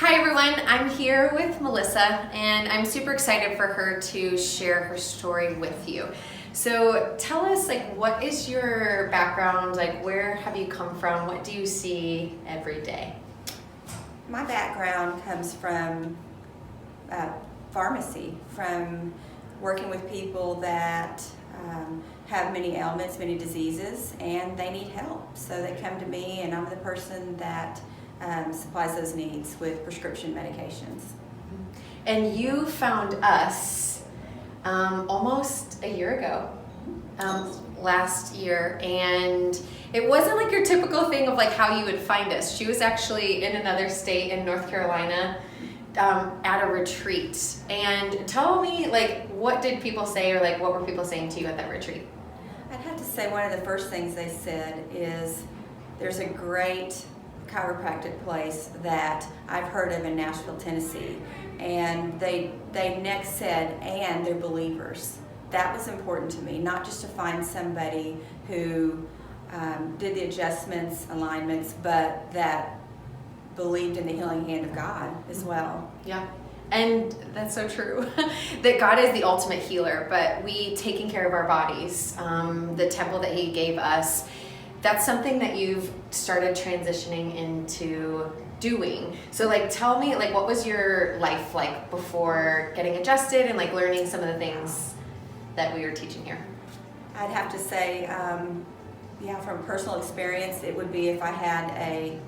Hi everyone, I'm here with Melissa and I'm super excited for her to share her story with you. So tell us, what is your background? Where have you come from? What do you see every day? My background comes from pharmacy, from working with people that have many ailments, many diseases, and they need help. So they come to me and I'm the person that supplies those needs with prescription medications. And you found us almost a year ago, last year, and it wasn't like your typical thing of how you would find us. She was actually in another state in North Carolina at a retreat. And tell me, what did people say, or what were people saying to you at that retreat? I'd have to say one of the first things they said is there's a great chiropractic place that I've heard of in Nashville, Tennessee, and they next said, and they're believers. That was important to me, not just to find somebody who did the adjustments, alignments, but that believed in the healing hand of God as well. Yeah. And that's so true, that God is the ultimate healer, but we taking care of our bodies, the temple that He gave us, that's something that you've started transitioning into doing. So tell me, what was your life like before getting adjusted and learning some of the things that we were teaching here? I'd have to say, from personal experience, it would be if I had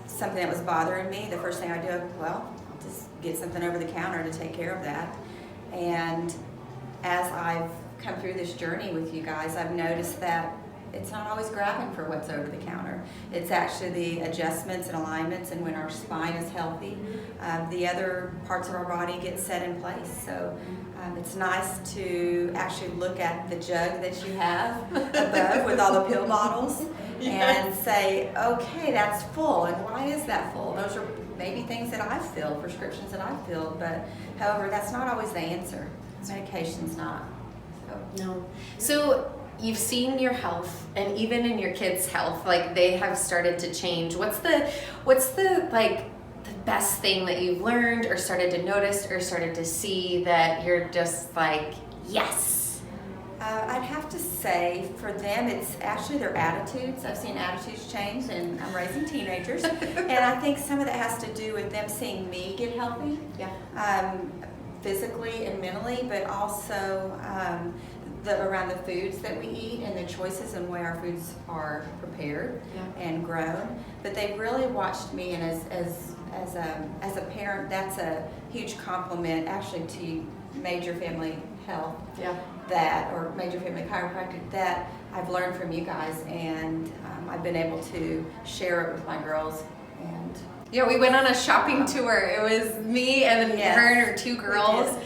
something that was bothering me, the first thing I do, I'll just get something over the counter to take care of that. And as I've come through this journey with you guys, I've noticed that it's not always grabbing for what's over the counter. It's actually the adjustments and alignments, and when our spine is healthy, the other parts of our body get set in place. So it's nice to actually look at the jug that you have above with all the pill bottles and say, okay, that's full, and why is that full? Those are maybe things that I've filled, prescriptions that I've filled, but however, that's not always the answer. Like not. No. So you've seen your health, and even in your kids' health, they have started to change. What's the the best thing that you've learned or started to notice or started to see that you're just yes? I'd have to say for them, it's actually their attitudes. I've seen attitudes change, and I'm raising teenagers, and I think some of that has to do with them seeing me get healthy, physically and mentally, but also around the foods that we eat and the choices and the way our foods are prepared and grown. But they've really watched me, and as a parent, that's a huge compliment actually to Major Family Health, or Major Family Chiropractic, that I've learned from you guys, and I've been able to share it with my girls. And we went on a shopping tour. It was me and her and her two girls.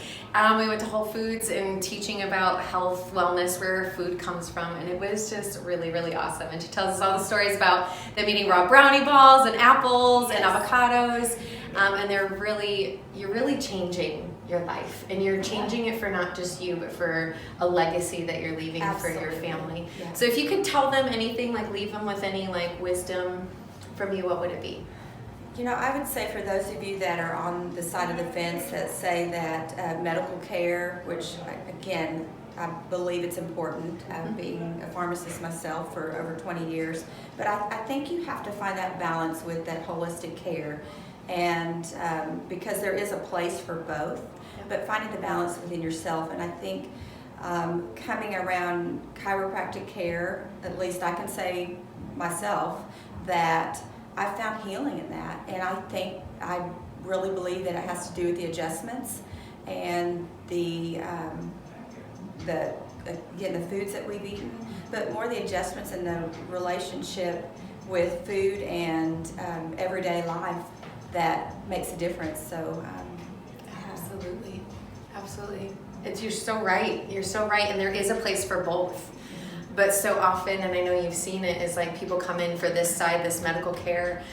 We went to Whole Foods and teaching about health, wellness, where food comes from, and it was just really, really awesome. And she tells us all the stories about them eating raw brownie balls and apples and avocados, and you're really changing your life, and you're changing it for not just you, but for a legacy that you're leaving for your family. Yeah. So if you could tell them anything, leave them with any wisdom from you, what would it be? I would say for those of you that are on the side of the fence that say that medical care, which again, I believe it's important, being a pharmacist myself for over 20 years, but I think you have to find that balance with that holistic care, and because there is a place for both, but finding the balance within yourself. And I think coming around chiropractic care, at least I can say myself, that I found healing in that, and I really believe that it has to do with the adjustments and the foods that we've eaten, but more the adjustments and the relationship with food and everyday life that makes a difference. So absolutely, you're so right, and there is a place for both. But so often, and I know you've seen it, is people come in for this side, this medical care,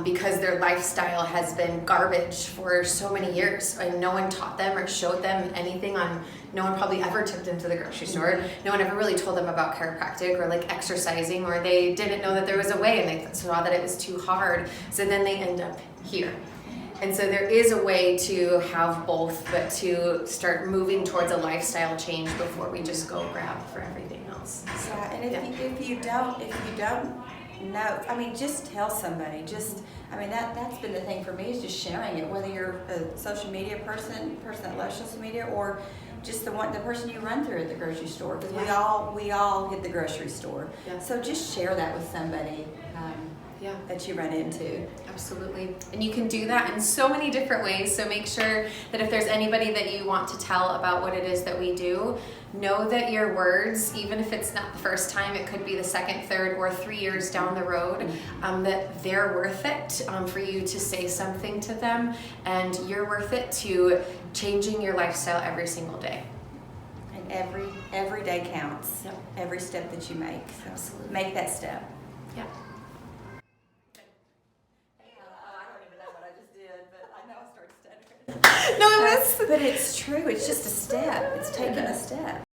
because their lifestyle has been garbage for so many years, and no one taught them or showed them anything on. No one probably ever took them to the grocery store. No one ever really told them about chiropractic or exercising, or they didn't know that there was a way, and they saw that it was too hard. So then they end up here. And so there is a way to have both, but to start moving towards a lifestyle change before we just go grab for everything else. Yeah, and if you don't know, I mean, just tell somebody. That's been the thing for me, is just sharing it. Whether you're a social media person that loves social media, or just the person you run through at the grocery store, because we all hit the grocery store. Yeah. So just share that with somebody that you run into. Absolutely. And you can do that in so many different ways. So make sure that if there's anybody that you want to tell about what it is that we do, know that your words, even if it's not the first time, it could be the second, third, or 3 years down the road, that they're worth it for you to say something to them, and you're worth it to changing your lifestyle every single day. And every day counts. Yep. Every step that you make. So Absolutely. make that step. Yeah. No, it was. But it's true. It's just a step. It's taking a step.